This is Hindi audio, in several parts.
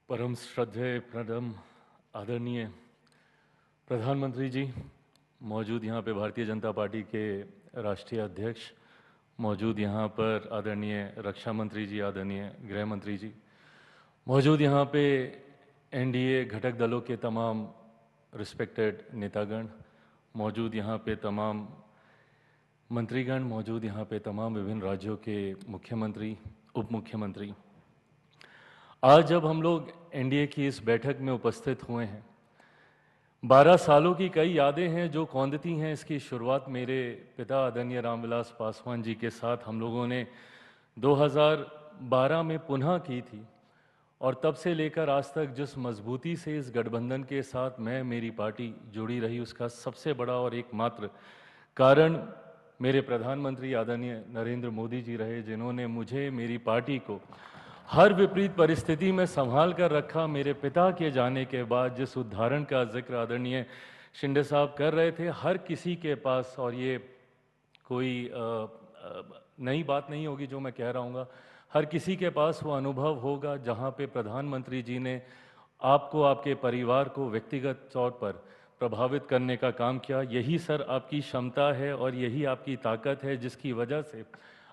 परम श्रद्धेय प्रणम आदरणीय प्रधानमंत्री जी, मौजूद यहाँ पे भारतीय जनता पार्टी के राष्ट्रीय अध्यक्ष, मौजूद यहाँ पर आदरणीय रक्षा मंत्री जी, आदरणीय गृह मंत्री जी, मौजूद यहाँ पे एनडीए घटक दलों के तमाम रिस्पेक्टेड नेतागण, मौजूद यहाँ पे तमाम मंत्रीगण, मौजूद यहाँ पे तमाम विभिन्न राज्यों के मुख्यमंत्री, उप मुख्यमंत्री। आज जब हम लोग एनडीए की इस बैठक में उपस्थित हुए हैं, 12 सालों की कई यादें हैं जो कौंधती हैं। इसकी शुरुआत मेरे पिता आदरणीय रामविलास पासवान जी के साथ हम लोगों ने 2012 में पुनः की थी, और तब से लेकर आज तक जिस मजबूती से इस गठबंधन के साथ मेरी पार्टी जुड़ी रही, उसका सबसे बड़ा और एकमात्र कारण मेरे प्रधानमंत्री आदरणीय नरेंद्र मोदी जी रहे, जिन्होंने मुझे, मेरी पार्टी को हर विपरीत परिस्थिति में संभाल कर रखा। मेरे पिता के जाने के बाद जिस उदाहरण का जिक्र आदरणीय शिंदे साहब कर रहे थे, हर किसी के पास, और ये कोई नई बात नहीं होगी जो मैं कह रहा हूँ, हर किसी के पास वो अनुभव होगा जहाँ पे प्रधानमंत्री जी ने आपको, आपके परिवार को व्यक्तिगत तौर पर प्रभावित करने का काम किया। यही सर आपकी क्षमता है और यही आपकी ताकत है, जिसकी वजह से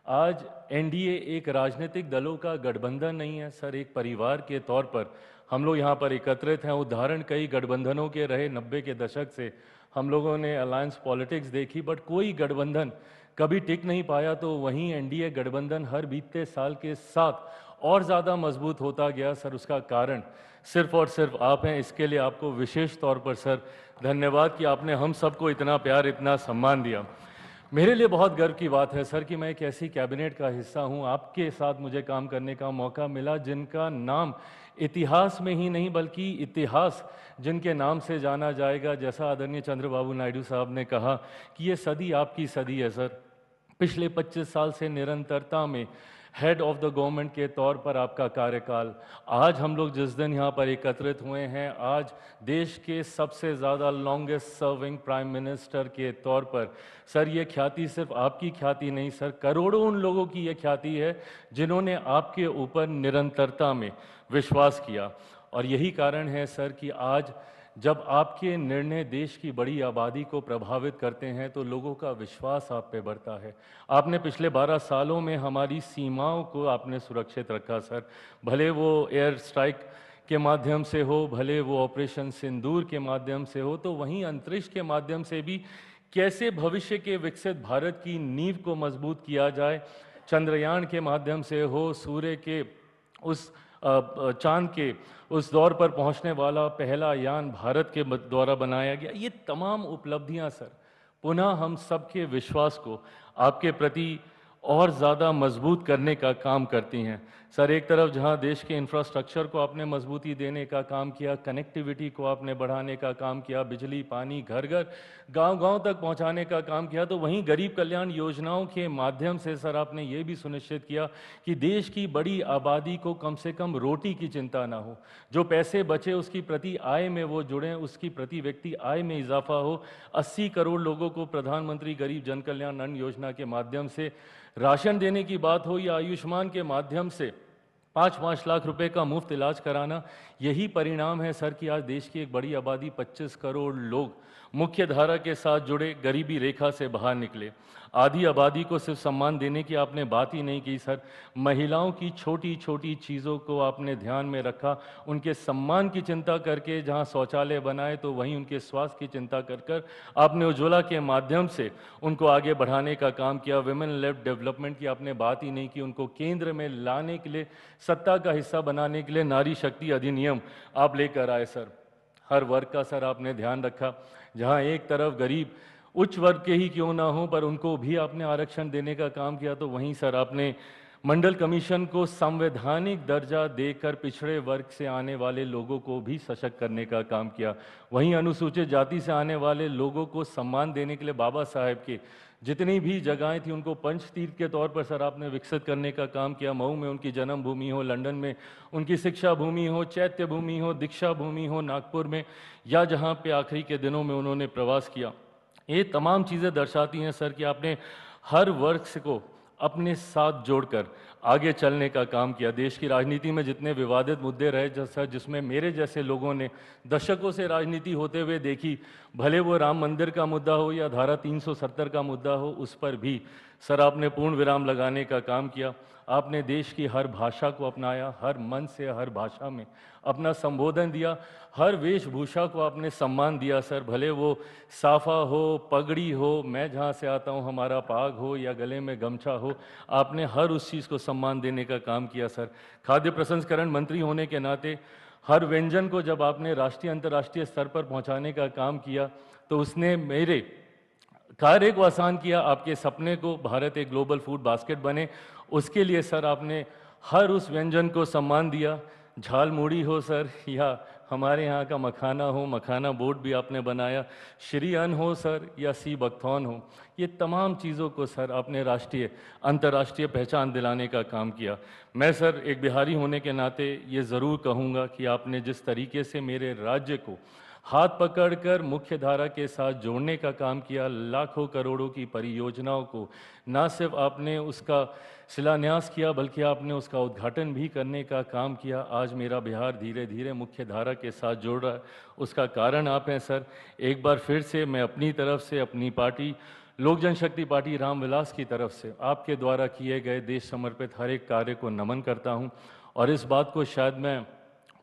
आज एनडीए एक राजनीतिक दलों का गठबंधन नहीं है सर, एक परिवार के तौर पर हम लोग यहाँ पर एकत्रित हैं। उदाहरण कई गठबंधनों के रहे, 90 के दशक से हम लोगों ने अलायंस पॉलिटिक्स देखी, बट कोई गठबंधन कभी टिक नहीं पाया। तो वहीं एनडीए गठबंधन हर बीतते साल के साथ और ज़्यादा मजबूत होता गया सर। उसका कारण सिर्फ और सिर्फ आप हैं। इसके लिए आपको विशेष तौर पर सर धन्यवाद कि आपने हम सबको इतना प्यार, इतना सम्मान दिया। मेरे लिए बहुत गर्व की बात है सर कि मैं एक ऐसी कैबिनेट का हिस्सा हूं, आपके साथ मुझे काम करने का मौका मिला, जिनका नाम इतिहास में ही नहीं बल्कि इतिहास जिनके नाम से जाना जाएगा। जैसा आदरणीय चंद्रबाबू नायडू साहब ने कहा कि ये सदी आपकी सदी है सर। पिछले 25 साल से निरंतरता में हेड ऑफ द गवर्नमेंट के तौर पर आपका कार्यकाल, आज हम लोग जिस दिन यहाँ पर एकत्रित हुए हैं, आज देश के सबसे ज़्यादा लॉन्गेस्ट सर्विंग प्राइम मिनिस्टर के तौर पर सर, ये ख्याति सिर्फ आपकी ख्याति नहीं सर, करोड़ों उन लोगों की ये ख्याति है जिन्होंने आपके ऊपर निरंतरता में विश्वास किया। और यही कारण है सर कि आज जब आपके निर्णय देश की बड़ी आबादी को प्रभावित करते हैं तो लोगों का विश्वास आप पे बढ़ता है। आपने पिछले 12 सालों में हमारी सीमाओं को आपने सुरक्षित रखा सर, भले वो एयर स्ट्राइक के माध्यम से हो, भले वो ऑपरेशन सिंदूर के माध्यम से हो, तो वहीं अंतरिक्ष के माध्यम से भी कैसे भविष्य के विकसित भारत की नींव को मजबूत किया जाए, चंद्रयान के माध्यम से हो, सूर्य के उस चांद के उस दौर पर पहुंचने वाला पहला यान भारत के द्वारा बनाया गया। ये तमाम उपलब्धियां सर पुनः हम सबके विश्वास को आपके प्रति और ज़्यादा मजबूत करने का काम करती हैं सर। एक तरफ जहां देश के इंफ्रास्ट्रक्चर को आपने मजबूती देने का काम किया, कनेक्टिविटी को आपने बढ़ाने का काम किया, बिजली पानी घर घर गांव-गांव तक पहुंचाने का काम किया, तो वहीं गरीब कल्याण योजनाओं के माध्यम से सर आपने ये भी सुनिश्चित किया कि देश की बड़ी आबादी को कम से कम रोटी की चिंता ना हो, जो पैसे बचे उसकी प्रति आय में वो जुड़ें, उसकी प्रति व्यक्ति आय में इजाफा हो। 80 करोड़ लोगों को प्रधानमंत्री गरीब जन कल्याण अन्न योजना के माध्यम से राशन देने की बात हो, या आयुष्मान के माध्यम से 5-5 लाख रुपए का मुफ्त इलाज कराना, यही परिणाम है सर कि आज देश की एक बड़ी आबादी 25 करोड़ लोग मुख्य धारा के साथ जुड़े, गरीबी रेखा से बाहर निकले। आधी आबादी को सिर्फ सम्मान देने की आपने बात ही नहीं की सर, महिलाओं की छोटी छोटी चीज़ों को आपने ध्यान में रखा, उनके सम्मान की चिंता करके जहां शौचालय बनाए तो वहीं उनके स्वास्थ्य की चिंता कर कर आपने उज्ज्वला के माध्यम से उनको आगे बढ़ाने का काम किया। विमेन लेड डेवलपमेंट की आपने बात ही नहीं की, उनको केंद्र में लाने के लिए, सत्ता का हिस्सा बनाने के लिए नारी शक्ति अधिनियम आप लेकर आए सर। हर वर्ग का सर आपने ध्यान रखा, जहां एक तरफ गरीब उच्च वर्ग के ही क्यों ना हो पर उनको भी आपने आरक्षण देने का काम किया, तो वहीं सर आपने मंडल कमीशन को संवैधानिक दर्जा देकर पिछड़े वर्ग से आने वाले लोगों को भी सशक्त करने का काम किया। वहीं अनुसूचित जाति से आने वाले लोगों को सम्मान देने के लिए बाबा साहेब के जितनी भी जगहें थी उनको पंचतीर्थ के तौर पर सर आपने विकसित करने का काम किया। मऊ में उनकी जन्म भूमि हो, लंदन में उनकी शिक्षा भूमि हो, चैत्य भूमि हो, दीक्षा भूमि हो नागपुर में, या जहाँ पे आखिरी के दिनों में उन्होंने प्रवास किया। ये तमाम चीज़ें दर्शाती हैं सर कि आपने हर वर्ग को अपने साथ जोड़कर आगे चलने का काम किया। देश की राजनीति में जितने विवादित मुद्दे रहे जैसा जिसमें मेरे जैसे लोगों ने दशकों से राजनीति होते हुए देखी, भले वो राम मंदिर का मुद्दा हो या धारा 370 का मुद्दा हो, उस पर भी सर आपने पूर्ण विराम लगाने का काम किया। आपने देश की हर भाषा को अपनाया, हर मन से हर भाषा में अपना संबोधन दिया, हर वेशभूषा को आपने सम्मान दिया सर, भले वो साफा हो, पगड़ी हो, मैं जहाँ से आता हूँ हमारा पाग हो या गले में गमछा हो, आपने हर उस चीज़ को सम्मान देने का काम किया सर। खाद्य प्रसंस्करण मंत्री होने के नाते हर व्यंजन को जब आपने राष्ट्रीय अंतर्राष्ट्रीय स्तर पर पहुँचाने का काम किया तो उसने मेरे कार्य को आसान किया। आपके सपने को भारत एक ग्लोबल फूड बास्केट बने, उसके लिए सर आपने हर उस व्यंजन को सम्मान दिया। झाल मूढ़ी हो सर या हमारे यहाँ का मखाना हो, मखाना बोर्ड भी आपने बनाया, श्री अन्न हो सर या सी बकथॉर्न हो, ये तमाम चीज़ों को सर आपने राष्ट्रीय अंतर्राष्ट्रीय पहचान दिलाने का काम किया। मैं सर एक बिहारी होने के नाते ये ज़रूर कहूँगा कि आपने जिस तरीके से मेरे राज्य को हाथ पकड़कर मुख्य धारा के साथ जोड़ने का काम किया, लाखों करोड़ों की परियोजनाओं को ना सिर्फ आपने उसका शिलान्यास किया बल्कि आपने उसका उद्घाटन भी करने का काम किया। आज मेरा बिहार धीरे धीरे मुख्य धारा के साथ जोड़ रहा है, उसका कारण आप हैं सर। एक बार फिर से मैं अपनी तरफ से, अपनी पार्टी लोक जनशक्ति पार्टी रामविलास की तरफ से आपके द्वारा किए गए देश समर्पित हर एक कार्य को नमन करता हूं और इस बात को शायद मैं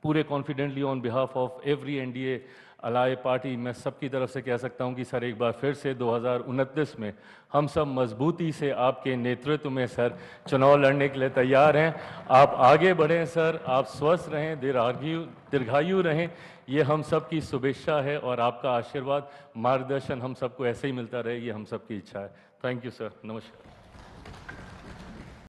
पूरे confidently on behalf of every NDA ally party मैं सबकी तरफ से कह सकता हूं कि सर एक बार फिर से 2029 में हम सब मजबूती से आपके नेतृत्व में सर चुनाव लड़ने के लिए तैयार हैं। आप आगे बढ़ें सर, आप स्वस्थ रहें, दीर्घायु रहें, ये हम सब की शुभेच्छा है और आपका आशीर्वाद मार्गदर्शन हम सबको ऐसे ही मिलता रहे, ये हम सबकी इच्छा है। थैंक यू सर, नमस्कार।